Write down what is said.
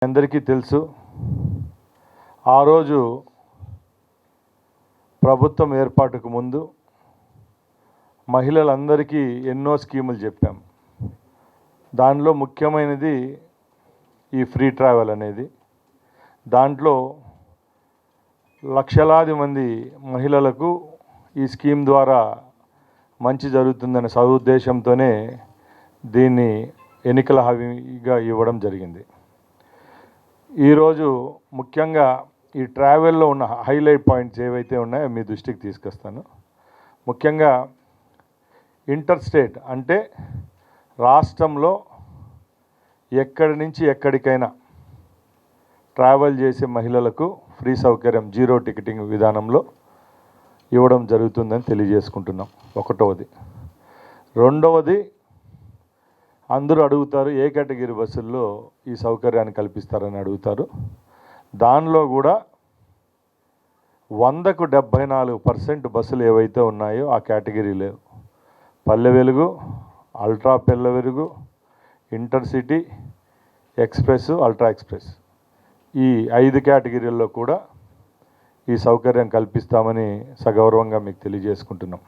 అందరికీ తెలుసు, ఆ రోజు ప్రభుత్వం ఏర్పాటుకు ముందు మహిళలందరికీ ఎన్నో స్కీములు చెప్పాం. దానిలో ముఖ్యమైనది ఈ ఫ్రీ ట్రావెల్ అనేది. దాంట్లో లక్షలాది మంది మహిళలకు ఈ స్కీమ్ ద్వారా మంచి జరుగుతుందనే సదుద్దేశంతోనే దీన్ని ఎన్నికల హామీగా ఇవ్వడం జరిగింది. ఈరోజు ముఖ్యంగా ఈ ట్రావెల్లో ఉన్న హైలైట్ పాయింట్స్ ఏవైతే ఉన్నాయో మీ దృష్టికి తీసుకొస్తాను. ముఖ్యంగా ఇంటర్ స్టేట్ అంటే రాష్ట్రంలో ఎక్కడి నుంచి ఎక్కడికైనా ట్రావెల్ చేసే మహిళలకు ఫ్రీ సౌకర్యం జీరో టికెటింగ్ విధానంలో ఇవ్వడం జరుగుతుందని తెలియజేసుకుంటున్నాం. ఒకటవది. రెండవది, అందరూ అడుగుతారు ఏ కేటగిరీ బస్సుల్లో ఈ సౌకర్యాన్ని కల్పిస్తారని అడుగుతారు. దానిలో కూడా 100కు 74% బస్సులు ఏవైతే ఉన్నాయో ఆ కేటగిరీలో Palle Velugu, ultra Palle Velugu, intercity, express, ultra express ఈ 5 కేటగిరీల్లో కూడా ఈ సౌకర్యం కల్పిస్తామని సగౌరవంగా మీకు తెలియజేసుకుంటున్నాం.